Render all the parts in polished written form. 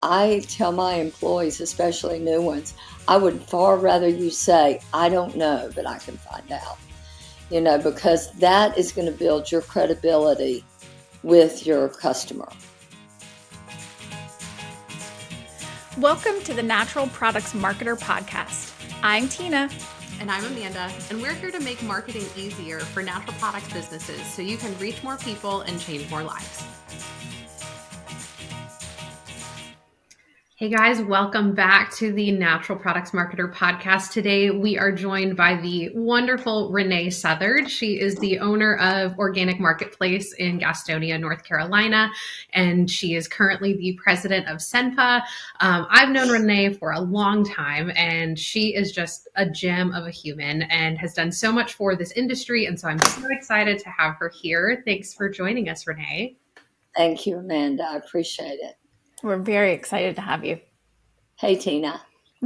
I tell my employees, especially new ones, I would far rather you say, I don't know, but I can find out, because that is going to build your credibility with your customer. Welcome to the Natural Products Marketer Podcast. I'm Tina. And I'm Amanda, and we're here to make marketing easier for natural products businesses so you can reach more people and change more lives. Hey guys, welcome back to the Natural Products Marketer Podcast. Today we are joined by the wonderful Renee Southard. She is the owner of Organic Marketplace in Gastonia, North Carolina, and she is currently the president of SENPA. I've known Renee for a long time, and she is just a gem of a human and has done so much for this industry, and so I'm so excited to have her here. Thanks for joining us, Renee. Thank you, Amanda. I appreciate it. We're very excited to have you. Hey, Tina.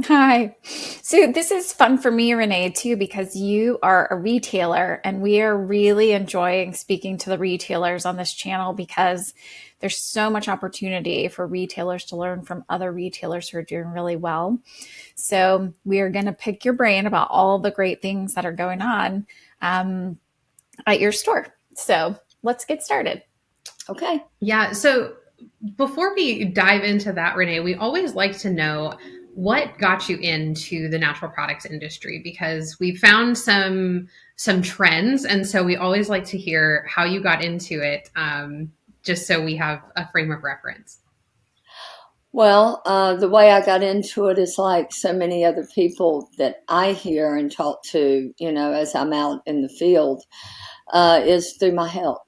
Hi. So this is fun for me, Renee, too, because you are a retailer, and we are really enjoying speaking to the retailers on this channel because there's so much opportunity for retailers to learn from other retailers who are doing really well. So we are going to pick your brain about all the great things that are going on at your store. So let's get started. Okay. Yeah. So before we dive into that, Renee, we always like to know what got you into the natural products industry, because we found some trends. And so we always like to hear how you got into it, just so we have a frame of reference. Well, the way I got into it is like so many other people that I hear and talk to, as I'm out in the field, is through my health.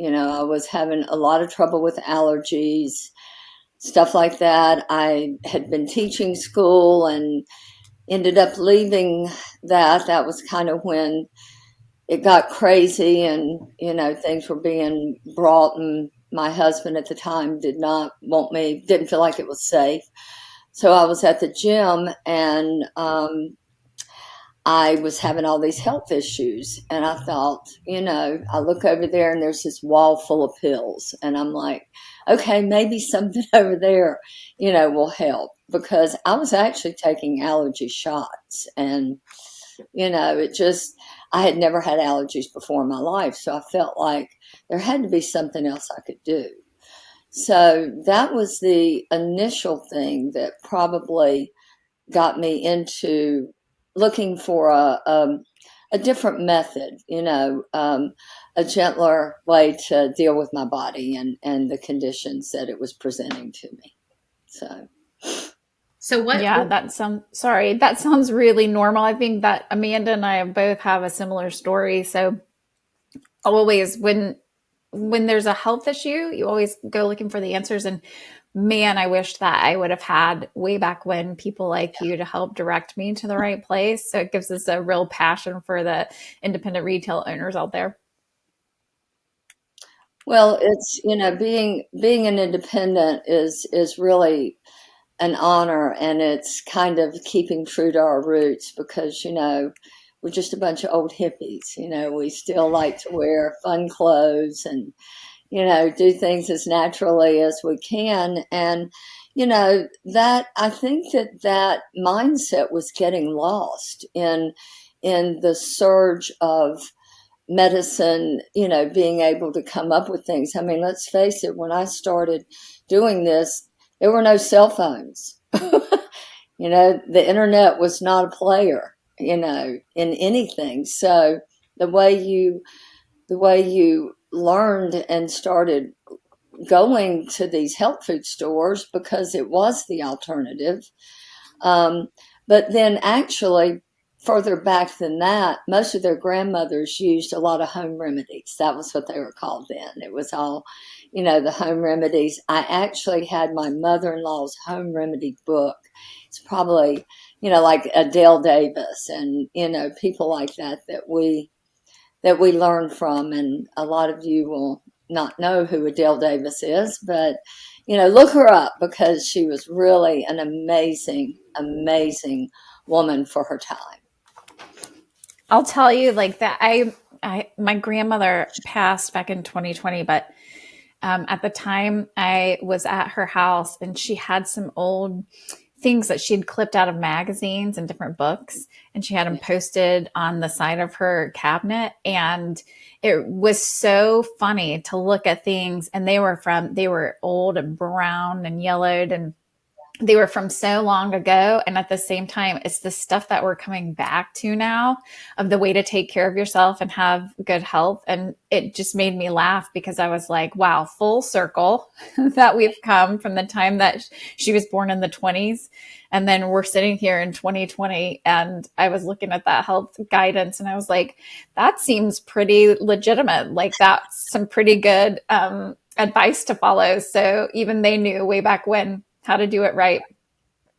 I was having a lot of trouble with allergies, stuff like that. I had been teaching school and ended up leaving that. That was kind of when it got crazy and, things were being brought, and my husband at the time did not want me, didn't feel like it was safe. So I was at the gym and I was having all these health issues, and I thought, I look over there and there's this wall full of pills, and I'm like, okay, maybe something over there, will help, because I was actually taking allergy shots, and, I had never had allergies before in my life. So I felt like there had to be something else I could do. So that was the initial thing that probably got me into looking for a different method, a gentler way to deal with my body and the conditions that it was presenting to me. So what? Yeah, that sounds really normal. I think that Amanda and I both have a similar story. So always when there's a health issue, you always go looking for the answers. And man, I wish that I would have had way back when people like you to help direct me to the right place. So it gives us a real passion for the independent retail owners out there. Well, it's, being an independent is really an honor, and it's kind of keeping true to our roots, because, we're just a bunch of old hippies. We still like to wear fun clothes and, do things as naturally as we can. And, that I think that mindset was getting lost in the surge of medicine, being able to come up with things. I mean, let's face it, when I started doing this, there were no cell phones. The internet was not a player, in anything. So the way you learned and started going to these health food stores, because it was the alternative. But then actually further back than that, most of their grandmothers used a lot of home remedies. That was what they were called then. It was all, the home remedies. I actually had my mother-in-law's home remedy book. It's probably, like Adele Davis and, people like that we learned from. And a lot of you will not know who Adele Davis is, but, look her up, because she was really an amazing, amazing woman for her time. I'll tell you, like that, my grandmother passed back in 2020, but At the time, I was at her house, and she had some old things that she'd clipped out of magazines and different books, and she had them posted on the side of her cabinet. And it was so funny to look at things, and they were old and brown and yellowed, and they were from so long ago. And at the same time, it's the stuff that we're coming back to now, of the way to take care of yourself and have good health. And it just made me laugh, because I was like, wow, full circle that we've come from the time that she was born in the 20s. And then we're sitting here in 2020. And I was looking at that health guidance, and I was like, that seems pretty legitimate. Like, that's some pretty good advice to follow. So even they knew way back when how to do it right.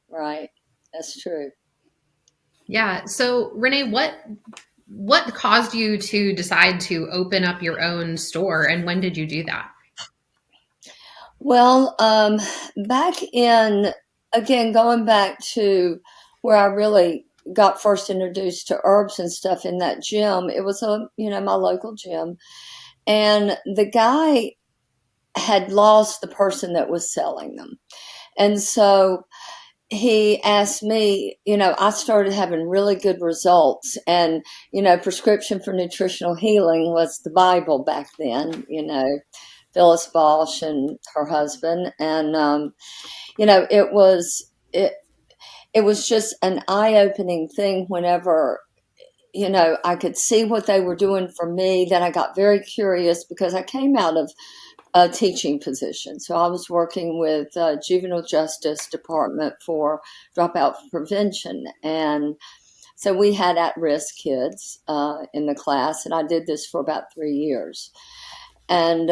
Right. That's true. Yeah. So Renee, what caused you to decide to open up your own store, and when did you do that? Well, back in, again, going back to where I really got first introduced to herbs and stuff, in that gym, it was my local gym, and the guy had lost the person that was selling them. And so he asked me, I started having really good results, and, Prescription for Nutritional Healing was the Bible back then, Phyllis Balch and her husband. And, it was just an eye-opening thing whenever, I could see what they were doing for me. Then I got very curious, because I came out of a teaching position. So I was working with Juvenile Justice Department for dropout prevention. And so we had at-risk kids in the class, and I did this for about 3 years. And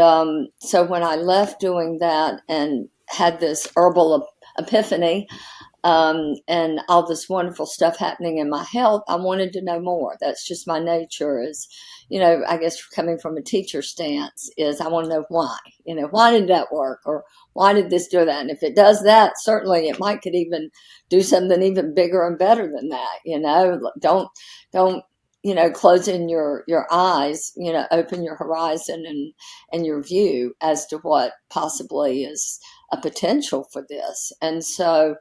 so when I left doing that and had this herbal epiphany, and all this wonderful stuff happening in my health, I wanted to know more. That's just my nature, is, I guess coming from a teacher stance, is I want to know why. Why did that work? Or why did this do that? And if it does that, certainly it could even do something even bigger and better than that. Don't close in your eyes, open your horizon and your view as to what possibly is a potential for this. And so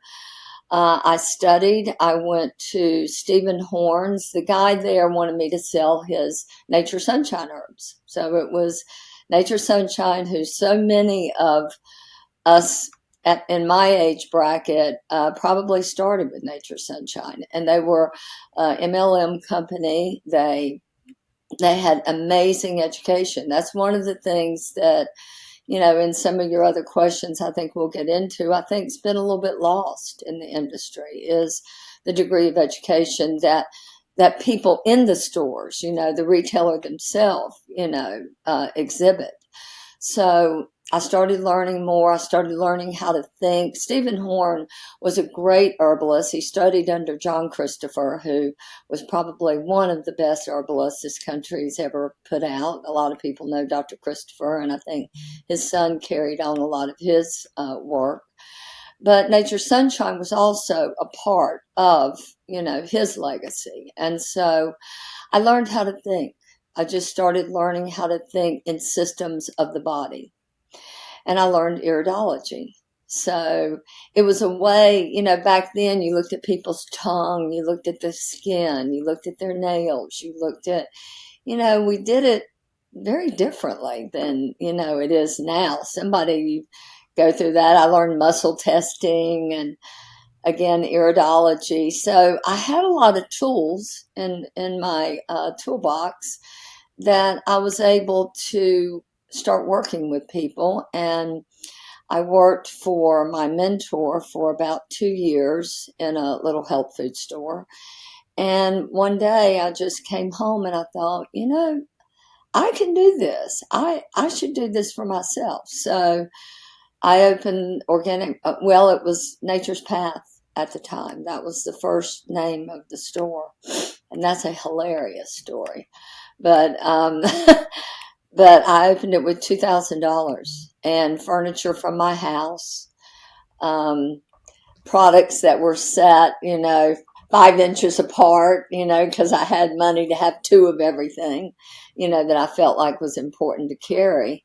I studied. I went to Stephen Horn's. The guy there wanted me to sell his Nature Sunshine herbs. So it was Nature Sunshine, who so many of us in my age bracket probably started with Nature Sunshine. And they were MLM company. They had amazing education. That's one of the things that, in some of your other questions, I think we'll get into, I think it's been a little bit lost in the industry, is the degree of education that people in the stores, the retailer themselves, exhibit. So I started learning more. I started learning how to think. Stephen Horn was a great herbalist. He studied under John Christopher, who was probably one of the best herbalists this country's ever put out. A lot of people know Dr. Christopher, and I think his son carried on a lot of his work. But Nature Sunshine was also a part of, his legacy. And so I learned how to think. I just started learning how to think in systems of the body. And I learned iridology. So it was a way, back then you looked at people's tongue, you looked at their skin, you looked at their nails, you looked at, we did it very differently than, it is now. Somebody go through that. I learned muscle testing and, again, iridology. So I had a lot of tools in my toolbox that I was able to start working with people. And I worked for my mentor for about 2 years in a little health food store. And one day I just came home and I thought, I can do this. I should do this for myself. So I opened organic, it was Nature's Path at the time. That was the first name of the store. And that's a hilarious story. But but I opened it with $2,000 and furniture from my house, products that were set, 5 inches apart, because I had money to have 2 of everything, that I felt like was important to carry.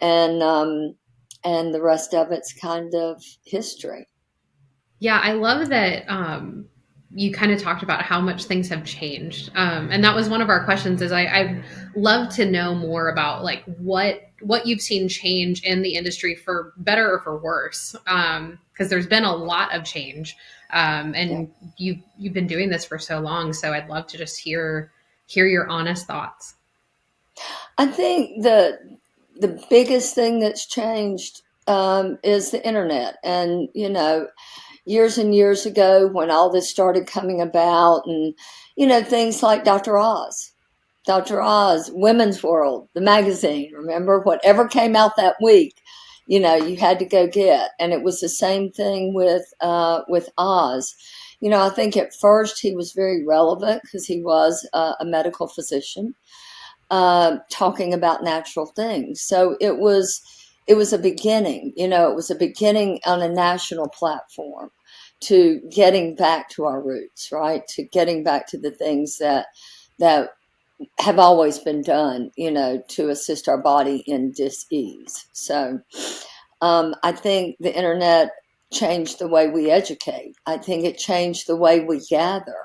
and the rest of it's kind of history. Yeah, I love that you kind of talked about how much things have changed. And that was one of our questions is I'd love to know more about like what you've seen change in the industry for better or for worse. Because there's been a lot of change. And you've been doing this for so long. So I'd love to just hear your honest thoughts. I think the biggest thing that's changed is the internet. And, years and years ago when all this started coming about, and, things like Dr. Oz, Women's World, the magazine, remember, whatever came out that week, you had to go get. And it was the same thing with Oz. I think at first he was very relevant because he was a medical physician talking about natural things. So it was a beginning, it was a beginning on a national platform to getting back to our roots, right? To getting back to the things that have always been done, to assist our body in dis-ease. So I think the internet changed the way we educate. I think it changed the way we gather.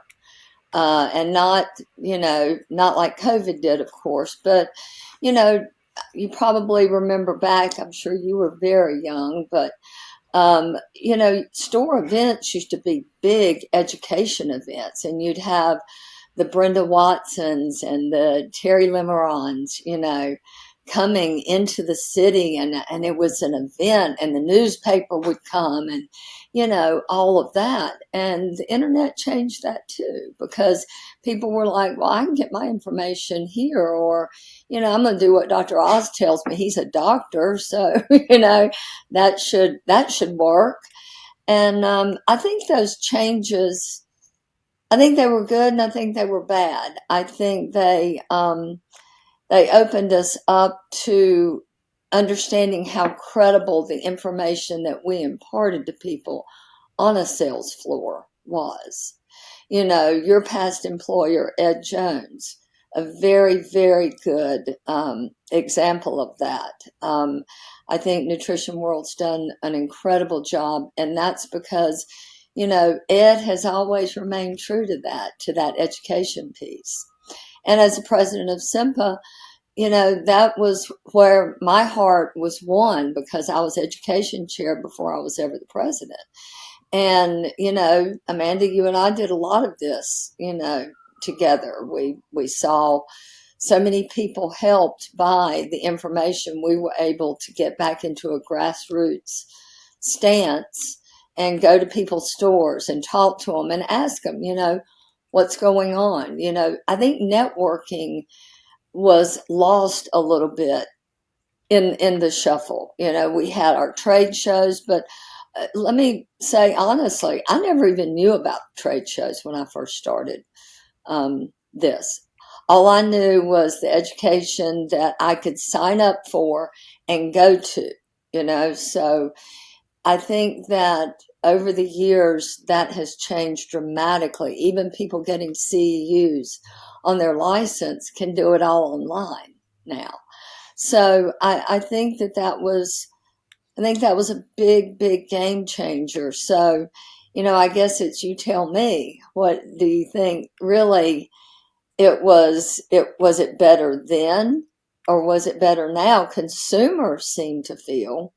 And not like COVID did, of course, but, you probably remember back, I'm sure you were very young, but, store events used to be big education events, and you'd have the Brenda Watsons and the Terry Limerons, coming into the city, and it was an event, and the newspaper would come, and all of that. And the internet changed that too, because people were like, well, I can get my information here, or I'm going to do what Dr. Oz tells me. He's a doctor, so that should work. And I think those changes, I think they were good, and I think they were bad. I think they opened us up to understanding how credible the information that we imparted to people on a sales floor was. Your past employer, Ed Jones, a very, very good example of that. I think Nutrition World's done an incredible job, and that's because, Ed has always remained true to that education piece. And as the president of SENPA, that was where my heart was won, because I was education chair before I was ever the president. And, Amanda, you and I did a lot of this, together. We saw so many people helped by the information. We were able to get back into a grassroots stance and go to people's stores and talk to them and ask them, what's going on. I think networking was lost a little bit in the shuffle. We had our trade shows, but let me say honestly, I never even knew about trade shows when I first started this. All I knew was the education that I could sign up for and go to, so I think that over the years that has changed dramatically. Even people getting CEUs on their license can do it all online now. So I think that was a big, big game changer. So, I guess it's, you tell me, what do you think really was it better then, or was it better now? Consumers seem to feel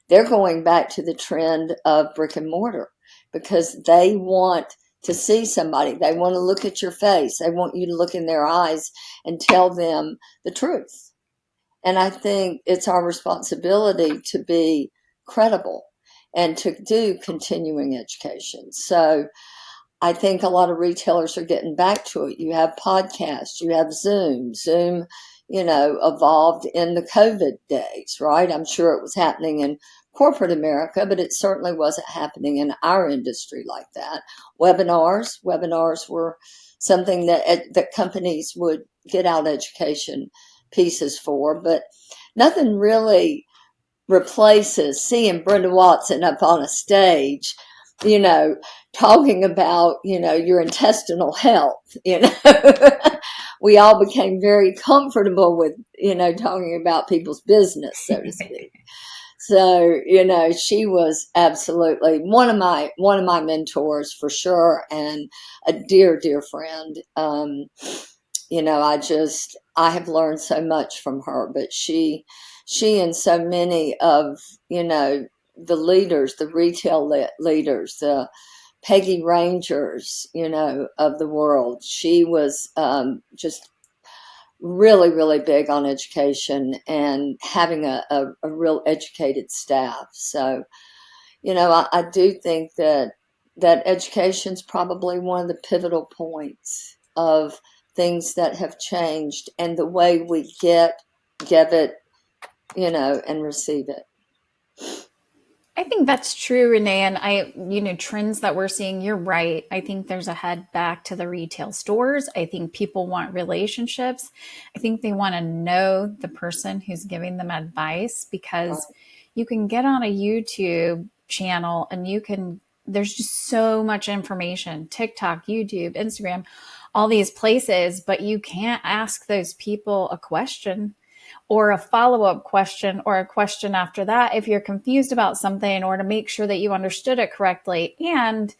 they're going back to the trend of brick and mortar, because they want to see somebody. They want to look at your face. They want you to look in their eyes and tell them the truth. And I think it's our responsibility to be credible and to do continuing education. So I think a lot of retailers are getting back to it. You have podcasts, you have Zoom. Zoom, evolved in the COVID days, right? I'm sure it was happening in corporate America, but it certainly wasn't happening in our industry like that. Webinars were something that companies would get out education pieces for, but nothing really replaces seeing Brenda Watson up on a stage you know, talking about, your intestinal health, we all became very comfortable with, talking about people's business, so to speak. So, she was absolutely one of my mentors for sure, and a dear, dear friend. I have learned so much from her, but she and so many of, the leaders, the retail leaders, the Peggy Rangers, of the world. She was just really, really big on education and having a real educated staff. So, I do think that education's probably one of the pivotal points of things that have changed and the way we give it, and receive it. I think that's true, Renee. And trends that we're seeing, you're right. I think there's a head back to the retail stores. I think people want relationships. I think they want to know the person who's giving them advice, because you can get on a YouTube channel and there's just so much information, TikTok, YouTube, Instagram, all these places, but you can't ask those people a question or a follow-up question or a question after that if you're confused about something, or to make sure that you understood it correctly. And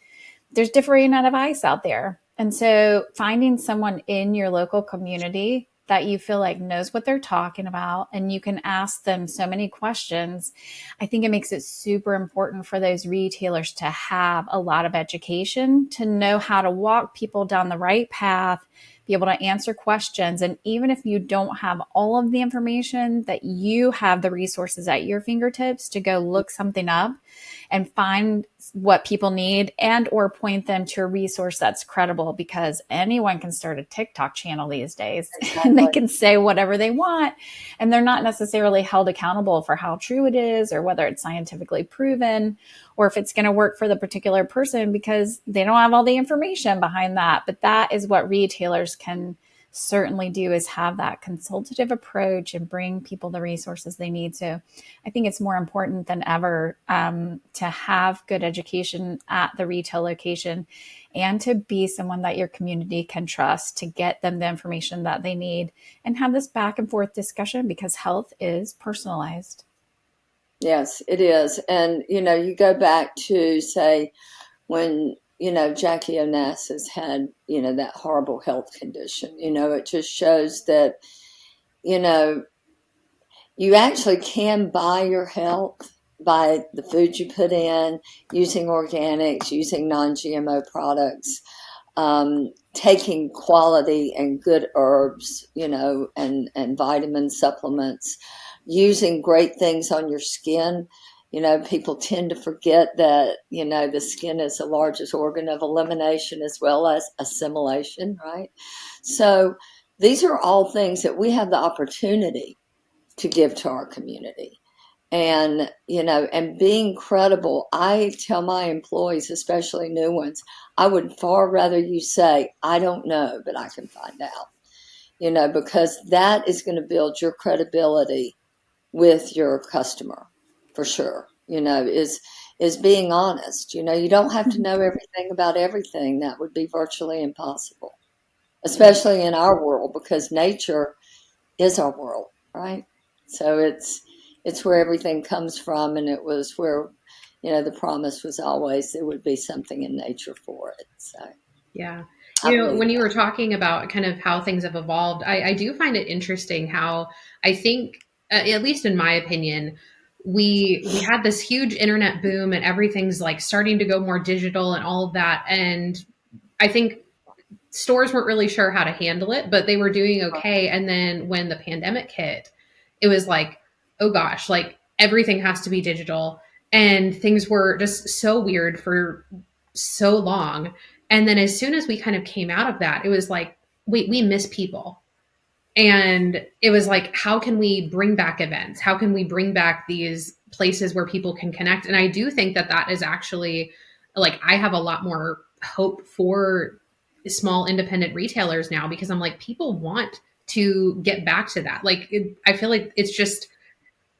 there's differing advice out there. And so finding someone in your local community that you feel like knows what they're talking about and you can ask them so many questions, I think it makes it super important for those retailers to have a lot of education, to know how to walk people down the right path, be able to answer questions. And even if you don't have all of the information, that you have the resources at your fingertips to go look something up and find what people need, and or point them to a resource that's credible, because anyone can start a TikTok channel these days. Exactly. And they can say whatever they want, and they're not necessarily held accountable for how true it is or whether it's scientifically proven or if it's going to work for the particular person, because they don't have all the information behind that. But that is what retailers can certainly do, is have that consultative approach and bring people the resources they need. So I think it's more important than ever to have good education at the retail location, and to be someone that your community can trust, to get them the information that they need and have this back and forth discussion, because health is personalized. Yes, it is. And, you go back to, say, when Jackie Onassis had, that horrible health condition. It just shows that, you actually can buy your health by the food you put in, using organics, using non-GMO products, taking quality and good herbs, and vitamin supplements, using great things on your skin. People tend to forget that, the skin is the largest organ of elimination as well as assimilation, right? So these are all things that we have the opportunity to give to our community. And, and being credible, I tell my employees, especially new ones, I would far rather you say, I don't know, but I can find out, because that is going to build your credibility with your customer, for sure, is being honest. You don't have to know everything about everything. That would be virtually impossible, especially in our world, because nature is our world, right? So it's where everything comes from, and it was where, the promise was always there would be something in nature for it. So yeah. When you were talking about kind of how things have evolved, I do find it interesting how I think, at least in my opinion, we had this huge internet boom and everything's like starting to go more digital and all of that. And I think stores weren't really sure how to handle it, but they were doing okay. And then when the pandemic hit, it was like, oh gosh, like everything has to be digital. And things were just so weird for so long. And then as soon as we kind of came out of that, it was like, wait, we miss people. And it was like, how can we bring back events? How can we bring back these places where people can connect? And I do think that that is actually, like, I have a lot more hope for small independent retailers now, because I'm like, people want to get back to that. Like, I feel like it's just,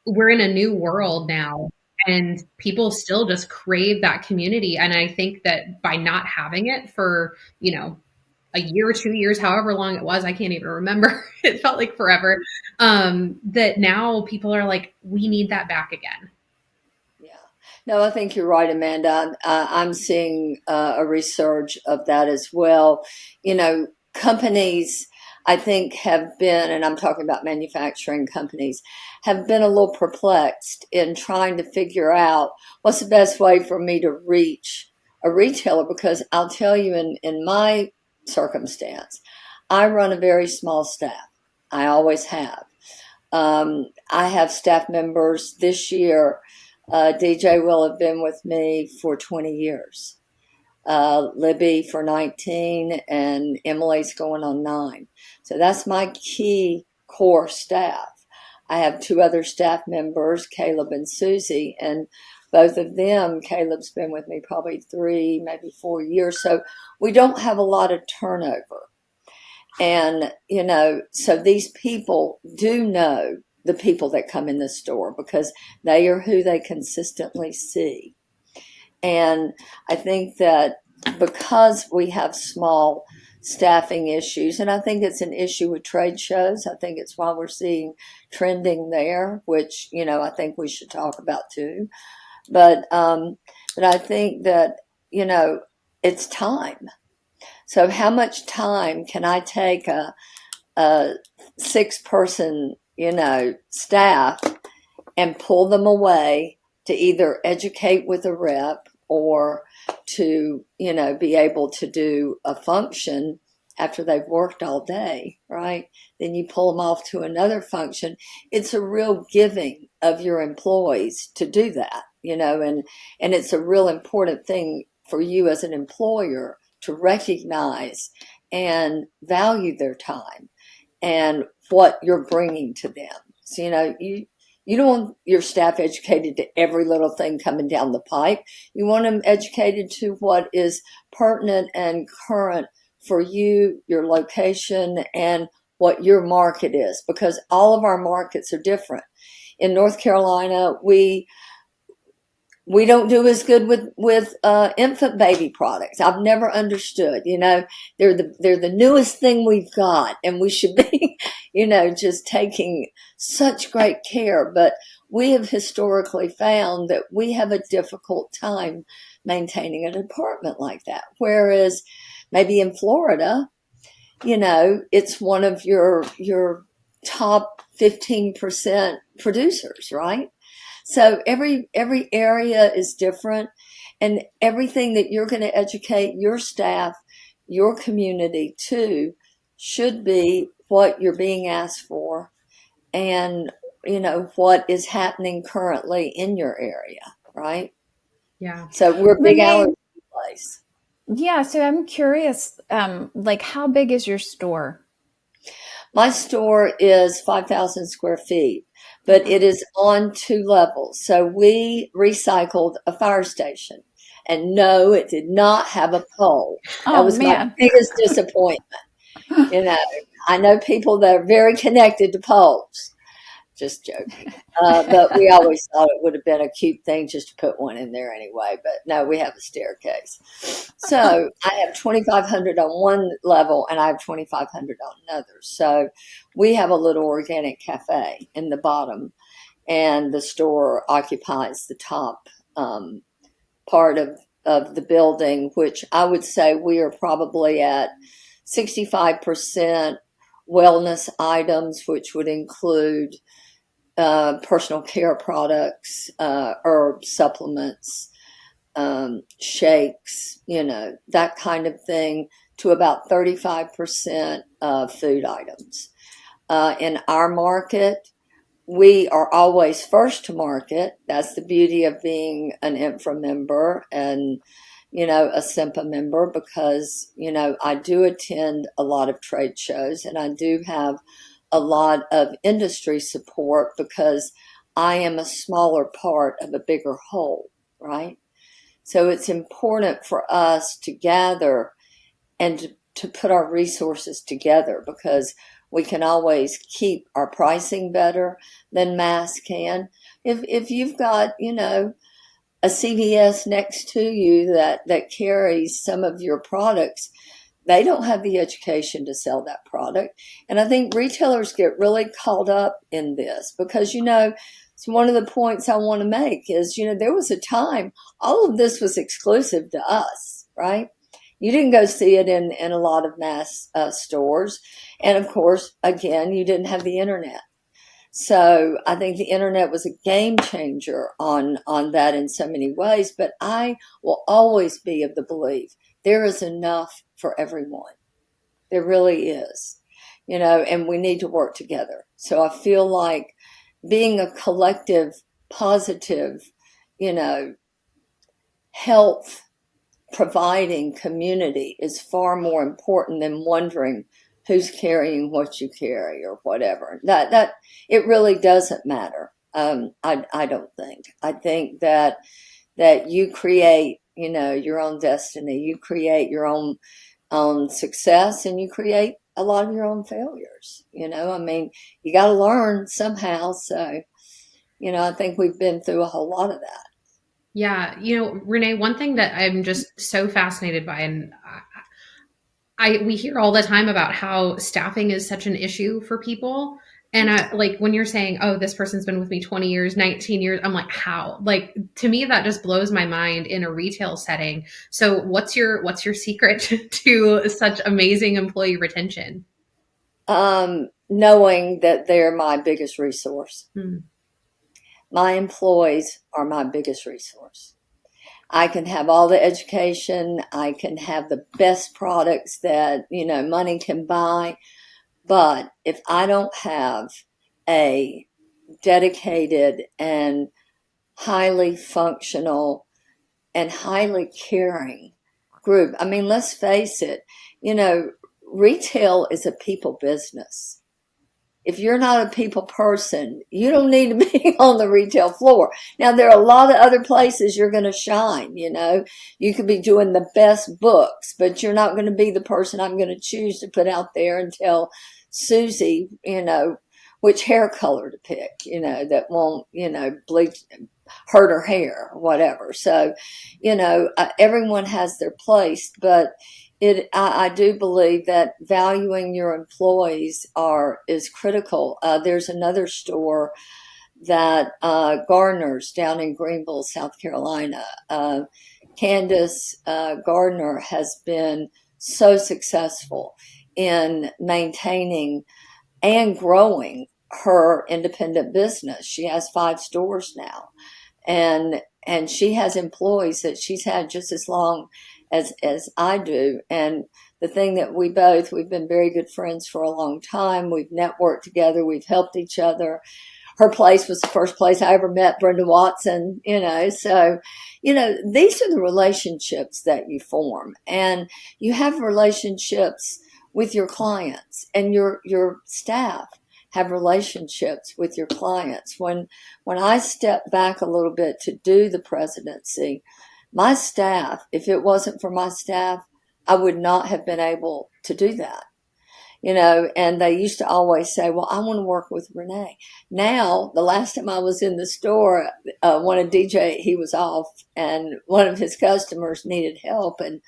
we're in a new world now. And people still just crave that community. And I think that by not having it for, a year or 2 years, however long it was, I can't even remember. It felt like forever. That now people are like, we need that back again. Yeah. No, I think you're right, Amanda. I'm seeing a resurge of that as well. Companies, I think, have been, and I'm talking about manufacturing companies, have been a little perplexed in trying to figure out what's the best way for me to reach a retailer. Because I'll tell you, in my circumstance, I run a very small staff. I always have. I have staff members this year. DJ will have been with me for 20 years. Libby for 19, and Emily's going on 9. So that's my key core staff. I have 2 other staff members, Caleb and Susie, and both of them, Caleb's been with me probably 3, maybe 4 years. So we don't have a lot of turnover. And, so these people do know the people that come in the store because they are who they consistently see. And I think that because we have small staffing issues, and I think it's an issue with trade shows, I think it's why we're seeing trending there, which, I think we should talk about too. But I think that, it's time. So how much time can I take a 6-person, staff and pull them away to either educate with a rep or to, be able to do a function after they've worked all day, right? Then you pull them off to another function. It's a real giving of your employees to do that, and it's a real important thing for you as an employer to recognize and value their time and what you're bringing to them. So, you don't want your staff educated to every little thing coming down the pipe. You want them educated to what is pertinent and current for you, your location, and what your market is, because all of our markets are different. In North Carolina, we don't do as good with infant baby products. I've never understood. They're the newest thing we've got, and we should be, just taking such great care. But we have historically found that we have a difficult time maintaining a department like that. Whereas maybe in Florida, it's one of your top 15% producers, right? So every area is different, and everything that you're going to educate your staff, your community to, should be what you're being asked for and, what is happening currently in your area, right? Yeah. So we're a big allergy place. Yeah. So I'm curious, how big is your store? My store is 5,000 square feet, but it is on 2 levels. So we recycled a fire station, and no, it did not have a pole. That was my biggest disappointment. I know people that are very connected to poles. Just joking. But we always thought it would have been a cute thing just to put one in there anyway. But no, we have a staircase. So I have 2,500 on one level, and I have 2,500 on another. So we have a little organic cafe in the bottom, and the store occupies the top part of the building, which I would say we are probably at 65% wellness items, which would include personal care products, herb supplements, shakes, that kind of thing, to about 35% of food items. In our market, we are always first to market. That's the beauty of being an INFRA member and, a SENPA member, because, I do attend a lot of trade shows, and I do have a lot of industry support because I am a smaller part of a bigger whole, right? So it's important for us to gather and to put our resources together, because we can always keep our pricing better than mass can, If you've got, a CVS next to you that carries some of your products, they don't have the education to sell that product. And I think retailers get really caught up in this because, it's one of the points I want to make is, there was a time all of this was exclusive to us, right? You didn't go see it in a lot of mass stores. And of course, again, you didn't have the internet. So I think the internet was a game changer on that in so many ways. But I will always be of the belief there is enough for everyone. There really is, and we need to work together. So I feel like being a collective, positive, health providing community is far more important than wondering who's carrying what you carry or whatever. That it really doesn't matter. I don't think. I think that you create, your own destiny. You create your own success, and you create a lot of your own failures. You got to learn somehow. So, I think we've been through a whole lot of that. Yeah. Renee, one thing that I'm just so fascinated by, and we hear all the time about how staffing is such an issue for people. And like when you're saying, oh, this person's been with me 20 years, 19 years, I'm like, how? Like, to me, that just blows my mind in a retail setting. So what's your secret to such amazing employee retention? Knowing that they're my biggest resource. My employees are my biggest resource. I can have all the education. I can have the best products that, money can buy. But if I don't have a dedicated and highly functional and highly caring group, let's face it, retail is a people business. If you're not a people person, you don't need to be on the retail floor. Now, there are a lot of other places you're going to shine, You could be doing the best books, but you're not going to be the person I'm going to choose to put out there and tell Susie, which hair color to pick, that won't, bleach, hurt her hair or whatever. So, everyone has their place, but I do believe that valuing your employees is critical. There's another store that Gardner's down in Greenville, South Carolina. Candace Gardner has been so successful in maintaining and growing her independent business. She has 5 stores now, and she has employees that she's had just as long as I do. And the thing that we've been very good friends for a long time. We've networked together. We've helped each other. Her place was the first place I ever met Brenda Watson, so, these are the relationships that you form, and you have relationships with your clients, and your staff have relationships with your clients. When I stepped back a little bit to do the presidency, my staff, if it wasn't for my staff, I would not have been able to do that. And they used to always say, well, I want to work with Renee. Now, the last time I was in the store, one of DJ, he was off, and one of his customers needed help, and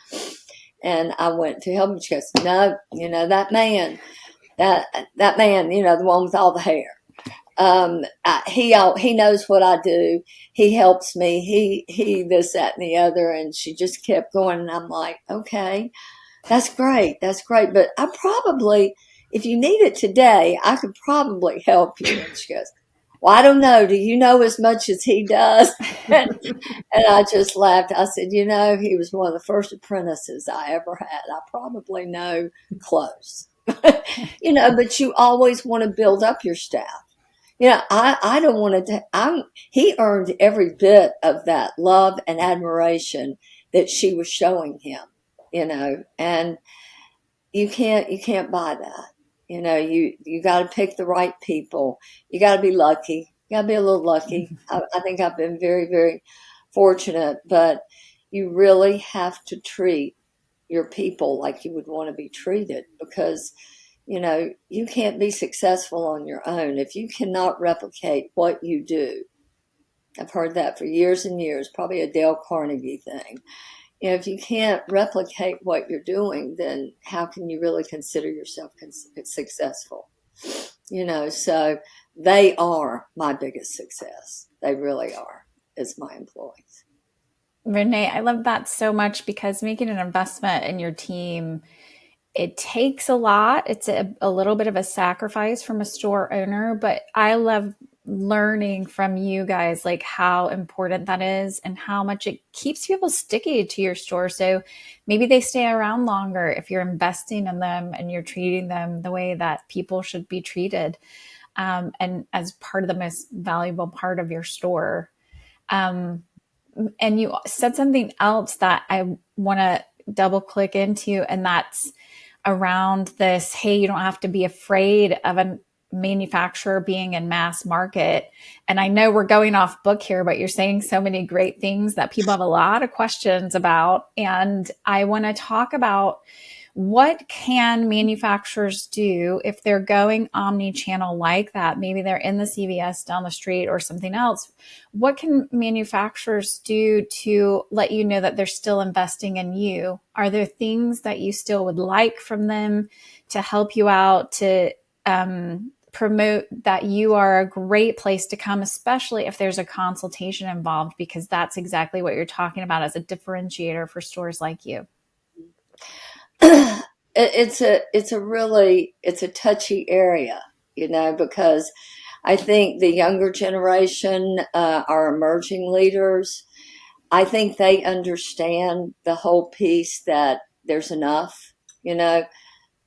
I went to help him. She goes, no, that man, the one with all the hair. He knows what I do. He helps me. He this, that, and the other. And she just kept going. And I'm like, okay, that's great. That's great. But I probably, if you need it today, I could probably help you. And she goes, well, I don't know. Do you know as much as he does? And I just laughed. I said, he was one of the first apprentices I ever had. I probably know close, but you always want to build up your staff. I don't want to, he earned every bit of that love and admiration that she was showing him, and you can't buy that. You got to pick the right people. You got to be lucky. You got to be a little lucky. I think I've been very, very fortunate, but you really have to treat your people like you would want to be treated, because you can't be successful on your own if you cannot replicate what you do. I've heard that for years and years, probably a Dale Carnegie thing. If you can't replicate what you're doing, then how can you really consider yourself successful? So they are my biggest success. They really are, as my employees. Renee, I love that so much, because making an investment in your team, it takes a lot. It's a little bit of a sacrifice from a store owner, but I love learning from you guys, like how important that is and how much it keeps people sticky to your store. So maybe they stay around longer if you're investing in them and you're treating them the way that people should be treated, and as part of the most valuable part of your store. And you said something else that I want to double click into, and that's around this, hey, you don't have to be afraid of a manufacturer being in mass market. And I know we're going off book here, but you're saying so many great things that people have a lot of questions about. And I want to talk about, what can manufacturers do if they're going omni-channel like that? Maybe they're in the CVS down the street or something else. What can manufacturers do to let you know that they're still investing in you? Are there things that you still would like from them to help you out, to promote that you are a great place to come, especially if there's a consultation involved, because that's exactly what you're talking about as a differentiator for stores like you? It's a touchy area, because I think the younger generation, our emerging leaders, I think they understand the whole piece that there's enough.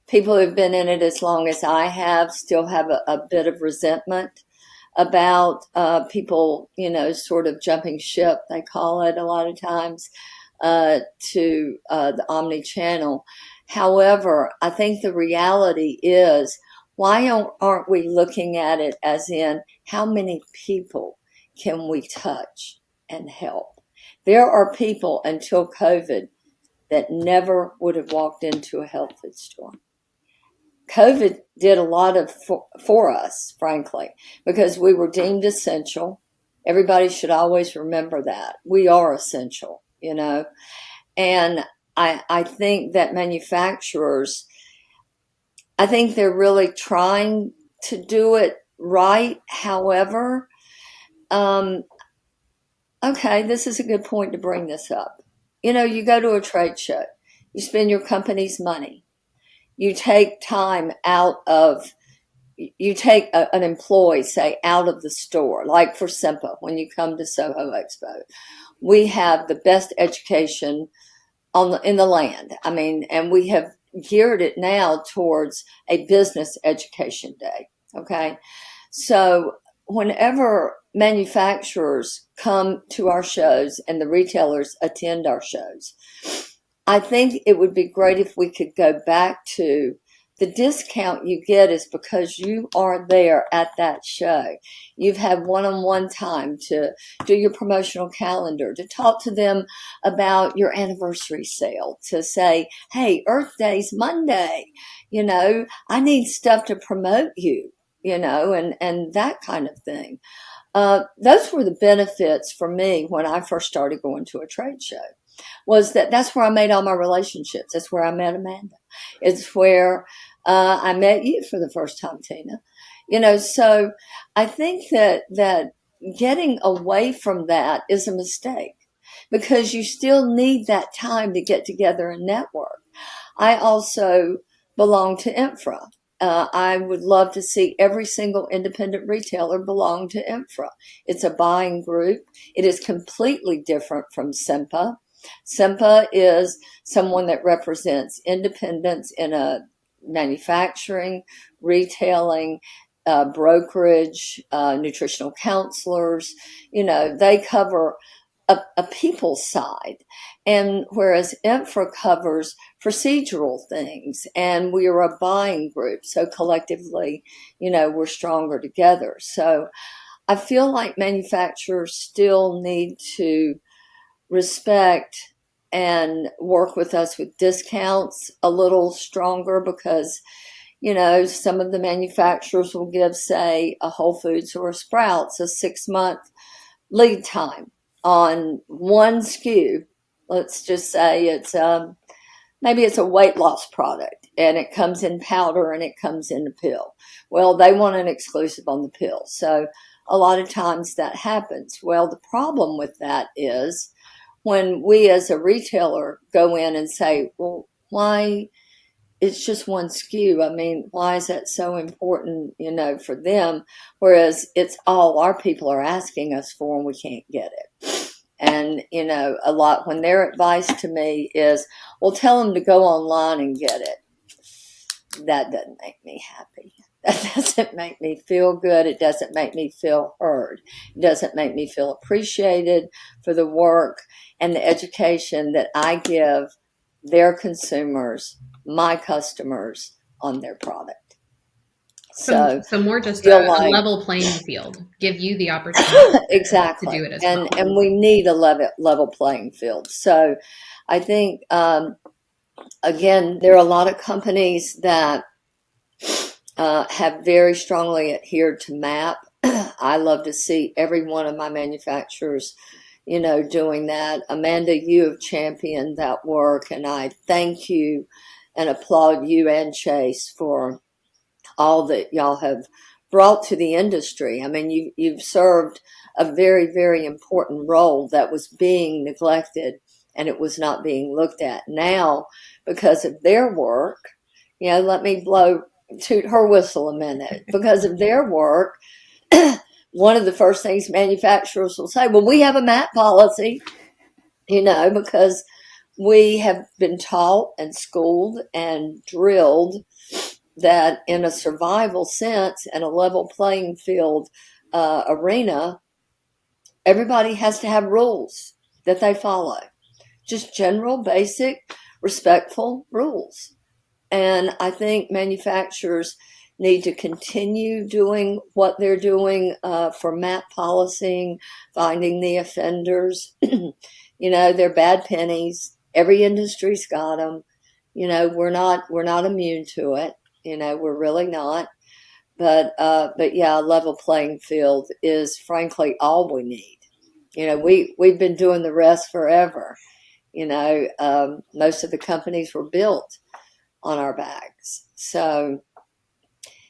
People who've been in it as long as I have still have a bit of resentment about people, sort of jumping ship, they call it a lot of times, to the omni-channel. However, I think the reality is, why aren't we looking at it as in, how many people can we touch and help? There are people until COVID that never would have walked into a health food store. COVID did a lot for us, frankly, because we were deemed essential. Everybody should always remember that. We are essential, and I think that manufacturers, I think they're really trying to do it right. However, okay, this is a good point to bring this up. You go to a trade show, you spend your company's money, you take time out of, you take an employee, say, out of the store, like for SENPA, when you come to Soho Expo. We have the best education in the land. I mean, and we have geared it now towards a business education day. Okay. So whenever manufacturers come to our shows and the retailers attend our shows, I think it would be great if we could go back to, the discount you get is because you are there at that show. You've had one-on-one time to do your promotional calendar, to talk to them about your anniversary sale, to say, hey, Earth Day's Monday, I need stuff to promote you, and that kind of thing. Those were the benefits for me when I first started going to a trade show, was that's where I made all my relationships. That's where I met Amanda. It's where I met you for the first time, Tina. So I think that getting away from that is a mistake, because you still need that time to get together and network. I also belong to Infra. I would love to see every single independent retailer belong to Infra. It's a buying group. It is completely different from SENPA. SENPA is someone that represents independence in a manufacturing, retailing, brokerage, nutritional counselors. They cover a people's side. And whereas Infra covers procedural things, and we are a buying group. So collectively, we're stronger together. So I feel like manufacturers still need to respect and work with us with discounts a little stronger, because some of the manufacturers will give, say, a Whole Foods or a Sprouts a 6-month lead time on one SKU. Let's just say it's maybe it's a weight loss product and it comes in powder and it comes in a pill. Well, they want an exclusive on the pill. So a lot of times that happens. Well, the problem with that is when we as a retailer go in and say, well, why it's just one SKU. I mean, why is that so important, for them? Whereas it's all our people are asking us for and we can't get it. And, a lot when their advice to me is, well, tell them to go online and get it. That doesn't make me happy. That doesn't make me feel good. It doesn't make me feel heard. It doesn't make me feel appreciated for the work and the education that I give their consumers, my customers, on their product. So more just a level playing field, give you the opportunity exactly. to do it as well. And we need a level playing field. So I think, again, there are a lot of companies that have very strongly adhered to MAP. I love to see every one of my manufacturers, doing that. Amanda, you have championed that work, and I thank you and applaud you and Chase for all that y'all have brought to the industry. I mean, you've served a very, very important role that was being neglected and it was not being looked at. Now, because of their work, let me toot her whistle a minute. Because of their work, one of the first things manufacturers will say, well, we have a MAP policy, because we have been taught and schooled and drilled that in a survival sense and a level playing field arena, everybody has to have rules that they follow. Just general, basic, respectful rules. And I think manufacturers need to continue doing what they're doing for MAP policing, finding the offenders. They're bad pennies. Every industry's got them. We're not immune to it. We're really not. But yeah, a level playing field is frankly all we need. We've been doing the rest forever. Most of the companies were built on our backs. So,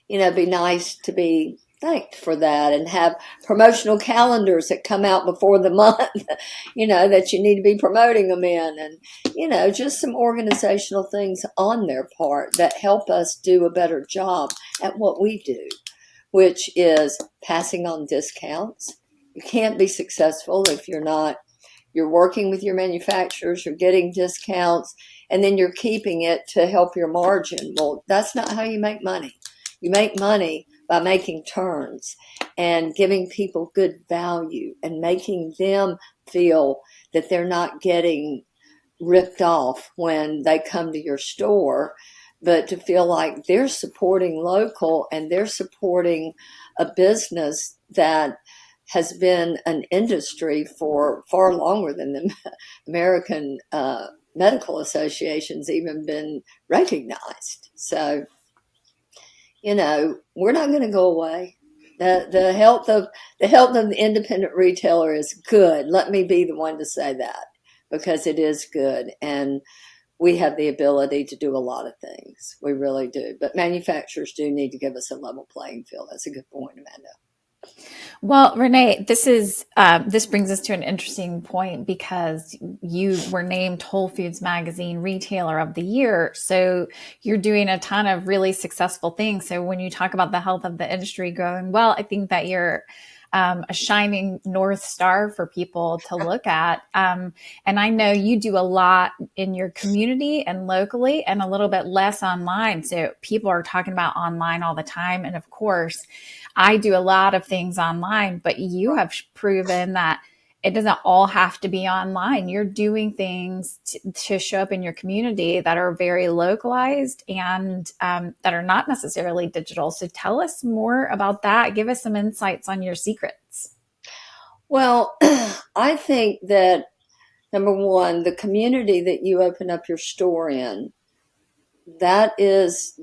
it'd be nice to be thanked for that and have promotional calendars that come out before the month, that you need to be promoting them in, and, just some organizational things on their part that help us do a better job at what we do, which is passing on discounts. You can't be successful if you're working with your manufacturers, you're getting discounts, and then you're keeping it to help your margin. Well, that's not how you make money. You make money by making turns and giving people good value and making them feel that they're not getting ripped off when they come to your store, but to feel like they're supporting local and they're supporting a business that has been an industry for far longer than the American Medical Association's even been recognized. So, we're not going to go away. The health of the independent retailer is good. Let me be the one to say that, because it is good, and we have the ability to do a lot of things. We really do. But manufacturers do need to give us a level playing field. That's a good point, Amanda. Well, Renee, this brings us to an interesting point, because you were named Whole Foods Magazine Retailer of the Year. So you're doing a ton of really successful things. So when you talk about the health of the industry going well, I think that you're a shining North Star for people to look at. And I know you do a lot in your community and locally, and a little bit less online. So people are talking about online all the time. And of course, I do a lot of things online, but you have proven that it doesn't all have to be online. You're doing things to show up in your community that are very localized and that are not necessarily digital. So tell us more about that. Give us some insights on your secrets. Well, I think that, number one, the community that you open up your store in, that is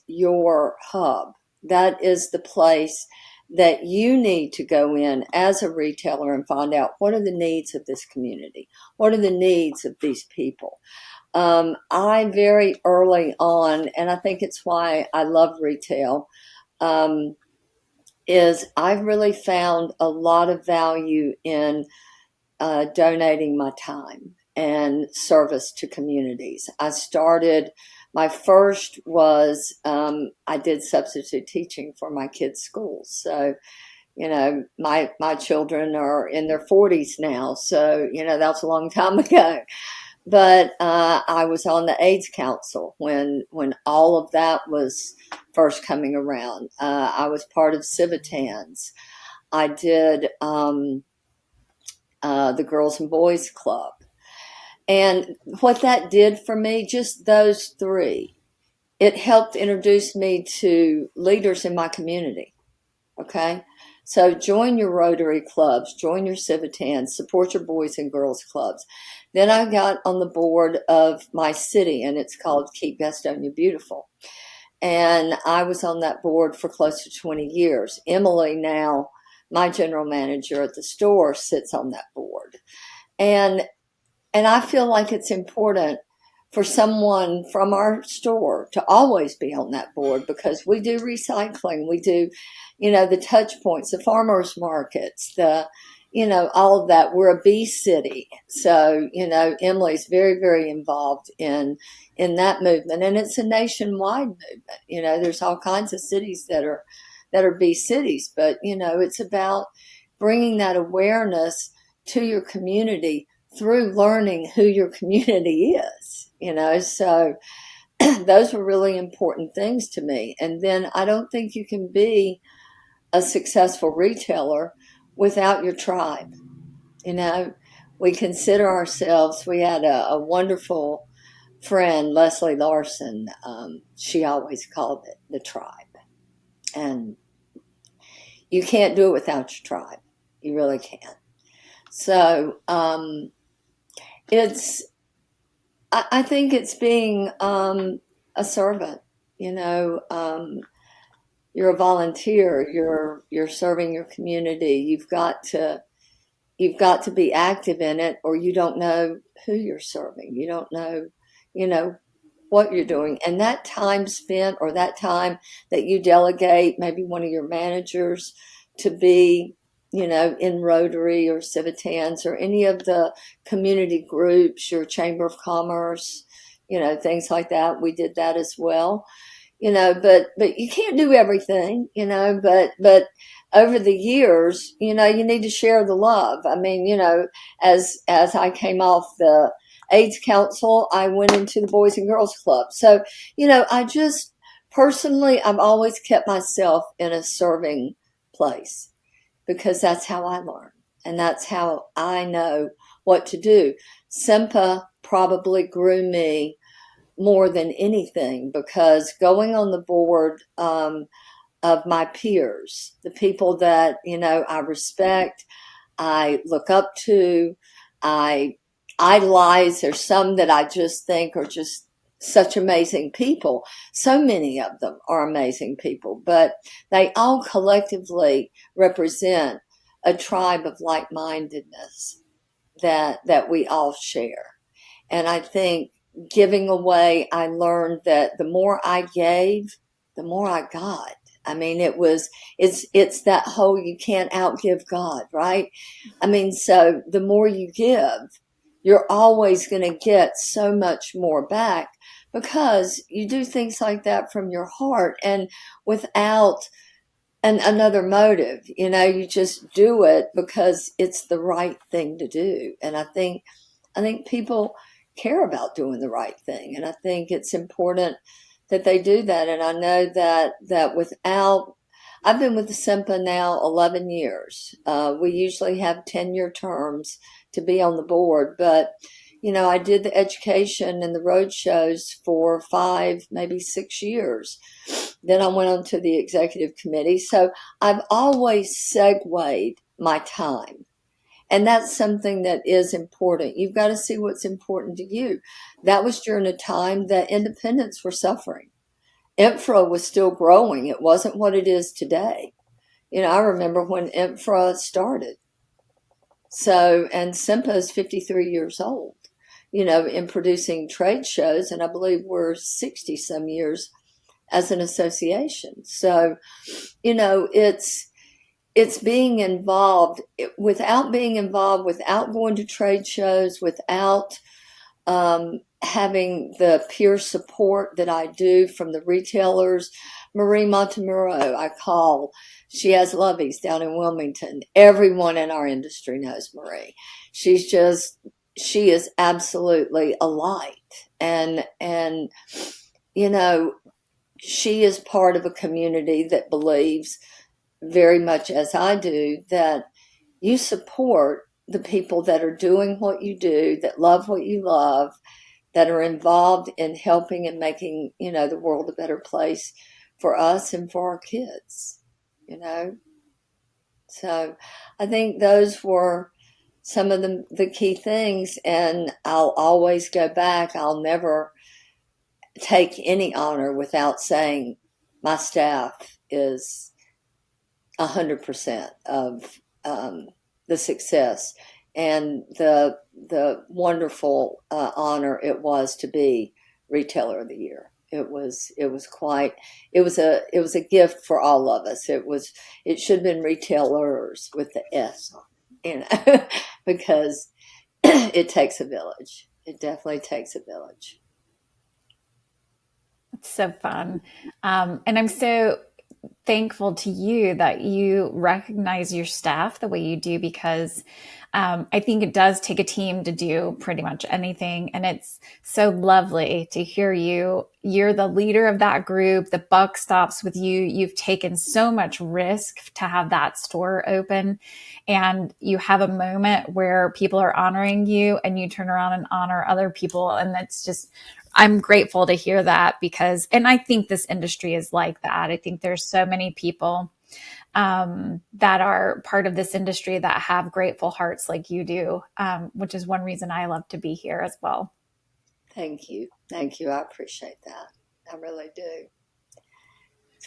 your hub. That is the place that you need to go in as a retailer and find out what are the needs of this community, what are the needs of these people. I very early on, and I think it's why I love retail, is I've really found a lot of value in donating my time and service to communities. My first was I did substitute teaching for my kids' schools. So, my children are in their 40s now. So, that's a long time ago. But I was on the AIDS Council when all of that was first coming around. I was part of Civitans. I did the Girls and Boys Club. And what that did for me, just those three, it helped introduce me to leaders in my community. Okay? So join your Rotary clubs, join your Civitans, support your boys and girls clubs. Then I got on the board of my city, and it's called Keep Gastonia Beautiful. And I was on that board for close to 20 years. Emily, now my general manager at the store, sits on that board. And I feel like it's important for someone from our store to always be on that board, because we do recycling. We do, the touch points, the farmers markets, all of that. We're a bee city. So, Emily's very, very involved in that movement. And it's a nationwide movement. There's all kinds of cities that are bee cities, but, it's about bringing that awareness to your community through learning who your community is, so those were really important things to me. And then I don't think you can be a successful retailer without your tribe. We consider ourselves, we had a wonderful friend, Leslie Larson. She always called it the tribe. And you can't do it without your tribe. You really can't. So, I think it's being a servant. You're a volunteer. You're serving your community. You've got to be active in it, or you don't know who you're serving. You don't know, what you're doing. And that time spent, or that time that you delegate, maybe one of your managers to be, in Rotary or Civitans or any of the community groups, your Chamber of Commerce, things like that. We did that as well, but you can't do everything, but over the years, you need to share the love. I mean, as I came off the AIDS Council, I went into the Boys and Girls Club. So, I just personally, I've always kept myself in a serving place, because that's how I learn, and that's how I know what to do. SENPA probably grew me more than anything, because going on the board of my peers, the people that, I respect, I look up to, I idolize. There's some that I just think are just such amazing people. So many of them are amazing people, but they all collectively represent a tribe of like-mindedness that we all share. And I think giving away, I learned that the more I gave, the more I got. I mean, it's that whole, you can't outgive God, right? I mean, so the more you give, you're always going to get so much more back, because you do things like that from your heart and without another motive. You just do it because it's the right thing to do. And I think people care about doing the right thing. And I think it's important that they do that. And I know that I've been with the SENPA now 11 years. We usually have 10-year terms to be on the board, but I did the education and the road shows for 5, maybe 6 years. Then I went on to the executive committee. So I've always segued my time. And that's something that is important. You've got to see what's important to you. That was during a time that independents were suffering. Infra was still growing. It wasn't what it is today. I remember when INFRA started. So, and SENPA is 53 years old, in producing trade shows, and I believe we're 60 some years as an association. So, it's being involved. Without being involved, without going to trade shows, without having the peer support that I do from the retailers. Marie Montemuro, I call. She has Lovey's down in Wilmington. Everyone in our industry knows Marie. She is absolutely a light. And she is part of a community that believes very much as I do that you support the people that are doing what you do, that love what you love, that are involved in helping and making, the world a better place for us and for our kids, So I think those were some of the key things, and I'll always go back. I'll never take any honor without saying my staff is 100% of the success and the wonderful honor it was to be Retailer of the Year. It was a gift for all of us. It should have been retailers with the S on it, because it takes a village. It definitely takes a village. It's so fun. And I'm so thankful to you that you recognize your staff the way you do, because I think it does take a team to do pretty much anything. And it's so lovely to hear you're the leader of that group. The buck stops with you. You've taken so much risk to have that store open, and you have a moment where people are honoring you and you turn around and honor other people. And that's just, I'm grateful to hear that, and I think this industry is like that. I think there's so many people that are part of this industry that have grateful hearts like you do, which is one reason I love to be here as well. Thank you. Thank you. I appreciate that. I really do.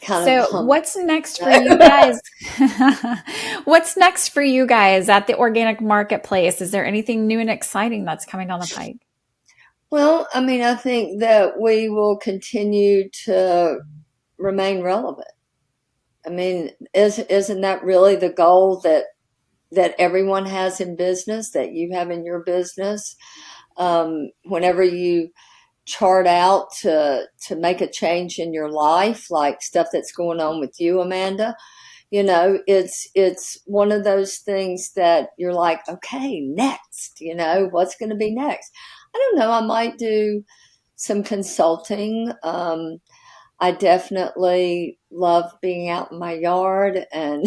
So what's next for you guys? What's next for you guys at the organic marketplace? Is there anything new and exciting that's coming down the pike? Well, I think that we will continue to remain relevant. Isn't that really the goal that everyone has in business, that you have in your business? Whenever you chart out to make a change in your life, like stuff that's going on with you, Amanda, it's one of those things that you're like, okay, next, what's going to be next? I don't know. I might do some consulting. I definitely love being out in my yard and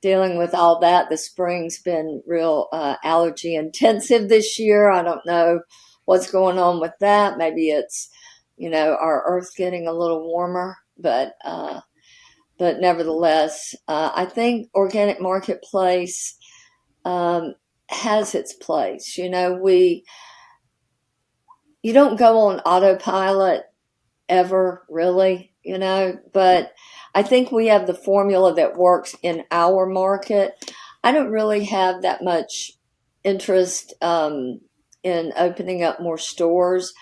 dealing with all that. The spring's been real allergy intensive this year. I don't know what's going on with that. Maybe it's, our earth getting a little warmer, but nevertheless, I think organic marketplace has its place. You don't go on autopilot ever, really, but I think we have the formula that works in our market. I don't really have that much interest in opening up more stores.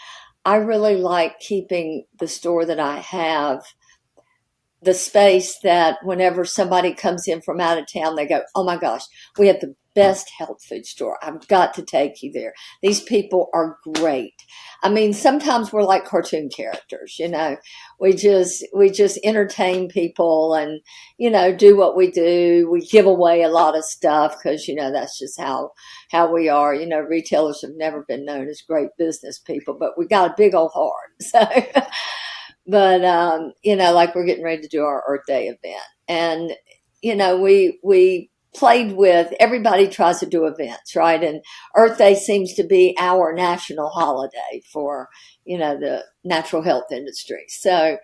I really like keeping the store that I have, the space that whenever somebody comes in from out of town, they go, oh my gosh, we have the best health food store. I've got to take you there. These people are great. Sometimes we're like cartoon characters, we just entertain people and, do what we do. We give away a lot of stuff because, that's just how we are. Retailers have never been known as great business people, but we got a big old heart. So, but, like we're getting ready to do our Earth Day event, and, we played with, everybody tries to do events, right? And Earth Day seems to be our national holiday for, the natural health industry. So,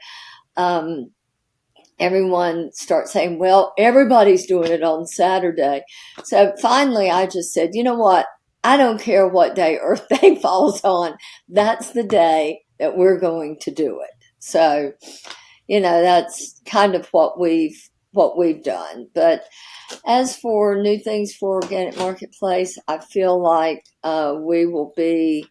everyone starts saying, well, everybody's doing it on Saturday. So finally I just said, you know what? I don't care what day Earth Day falls on. That's the day that we're going to do it. So, that's kind of what we've what we've done. But as for new things for Organic Marketplace, I feel like we will be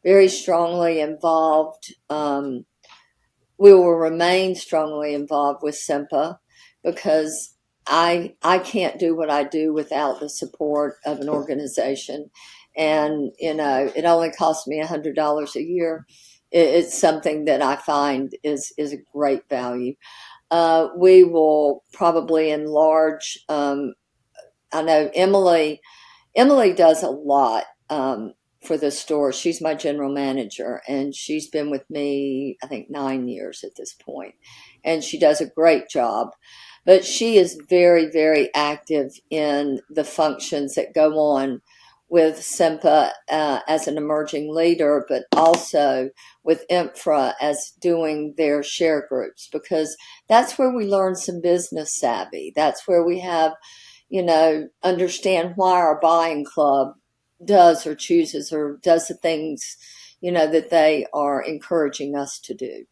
very strongly involved. We will remain strongly involved with SENPA because I can't do what I do without the support of an organization. And, it only costs me $100 a year. It's something that I find is a great value. We will probably enlarge. I know Emily does a lot for the store. She's my general manager, and she's been with me, I think, 9 years at this point, and she does a great job. But she is very, very active in the functions that go on with SENPA as an emerging leader, but also with INFRA as doing their share groups, because that's where we learn some business savvy. That's where we have, understand why our buying club does or chooses or does the things, that they are encouraging us to do.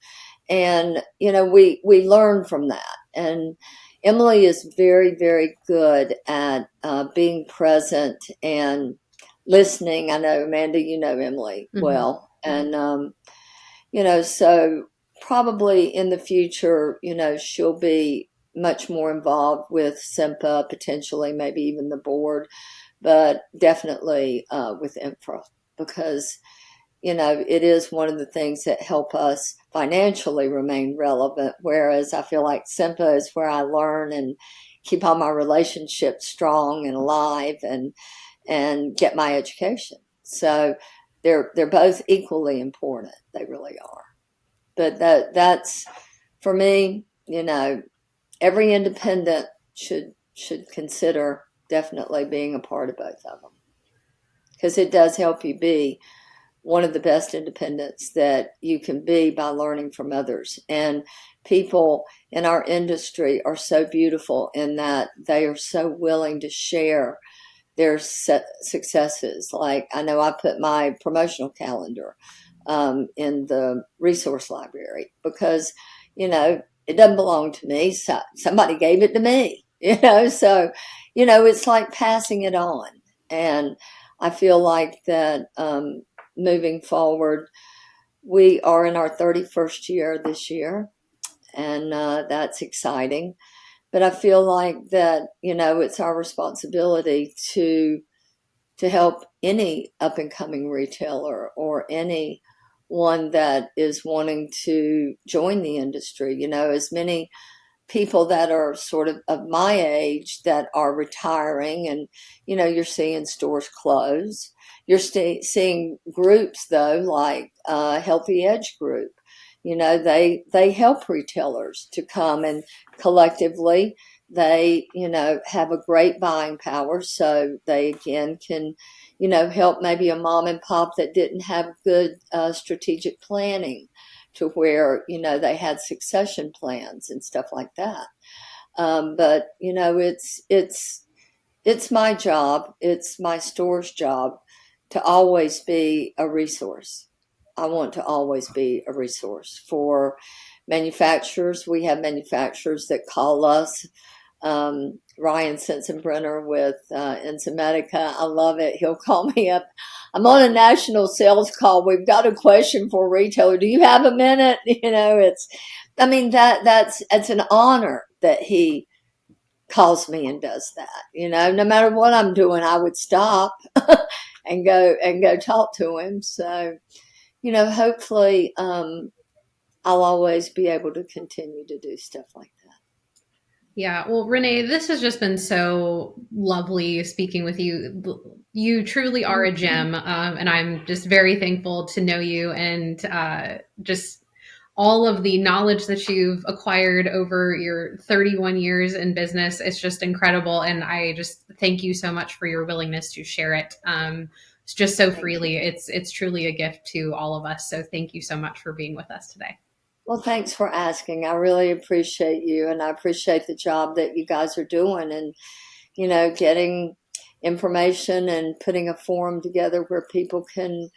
And, we learn from that. And Emily is very, very good at being present and listening. I know, Amanda, you know Emily well. And, so probably in the future, she'll be much more involved with SENPA, potentially maybe even the board, but definitely with INFRA, because it is one of the things that help us financially remain relevant, whereas I feel like SENPA is where I learn and keep all my relationships strong and alive and get my education. So they're both equally important. They really are. But that's for me, every independent should consider definitely being a part of both of them, because it does help you be one of the best independents that you can be by learning from others. And people in our industry are so beautiful in that they are so willing to share their successes. Like, I know I put my promotional calendar in the resource library because, it doesn't belong to me. So somebody gave it to me, so, it's like passing it on. And I feel like that moving forward, we are in our 31st year this year, and that's exciting. But I feel like that, it's our responsibility to help any up-and-coming retailer or any one that is wanting to join the industry. As many people that are sort of my age that are retiring, and you're seeing stores close. You're seeing groups though, like Healthy Edge Group. They help retailers to come, and collectively they have a great buying power, so they again can help maybe a mom and pop that didn't have good strategic planning, to where they had succession plans and stuff like that. But it's my job, it's my store's job to always be a resource. I want to always be a resource for manufacturers. We have manufacturers that call us. Ryan Sensenbrenner with Enzymedica, I love it. He'll call me up. I'm on a national sales call. We've got a question for a retailer. Do you have a minute? It's an honor that he calls me and does that. No matter what I'm doing, I would stop and go talk to him. So, hopefully, I'll always be able to continue to do stuff like that. Yeah. Well, Renee, this has just been so lovely speaking with you. You truly are a gem. And I'm just very thankful to know you, and just all of the knowledge that you've acquired over your 31 years in business. It's just incredible. And I just thank you so much for your willingness to share it. It's just so freely. It's truly a gift to all of us. So thank you so much for being with us today. Well, thanks for asking. I really appreciate you, and I appreciate the job that you guys are doing, and, getting information and putting a forum together where people can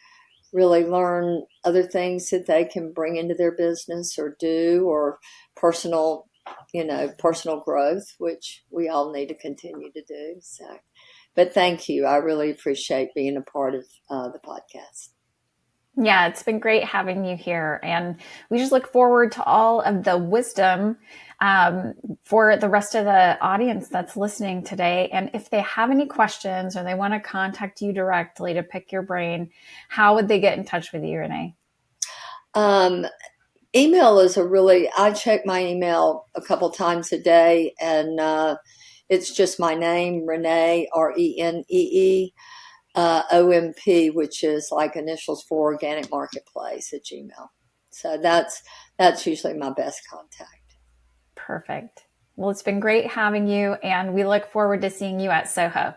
really learn other things that they can bring into their business or do, or personal personal growth, which we all need to continue to do. So, but thank you. I really appreciate being a part of the podcast. Yeah, it's been great having you here. And we just look forward to all of the wisdom for the rest of the audience that's listening today. And if they have any questions or they want to contact you directly to pick your brain, how would they get in touch with you, Renee? Email is I check my email a couple times a day, and it's just my name, Renee, Renee, OMP, which is like initials for Organic Marketplace at Gmail. So that's usually my best contact. Perfect. Well, it's been great having you, and we look forward to seeing you at Soho.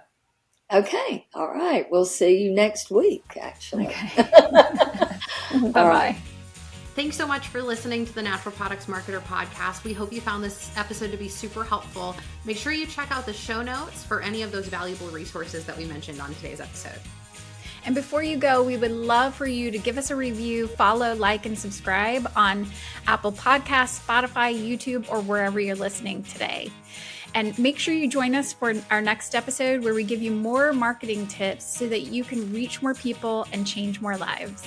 Okay. All right. We'll see you next week, actually. Okay. Bye-bye. Right. Thanks so much for listening to the Natural Products Marketer podcast. We hope you found this episode to be super helpful. Make sure you check out the show notes for any of those valuable resources that we mentioned on today's episode. And before you go, we would love for you to give us a review, follow, like, and subscribe on Apple Podcasts, Spotify, YouTube, or wherever you're listening today. And make sure you join us for our next episode where we give you more marketing tips so that you can reach more people and change more lives.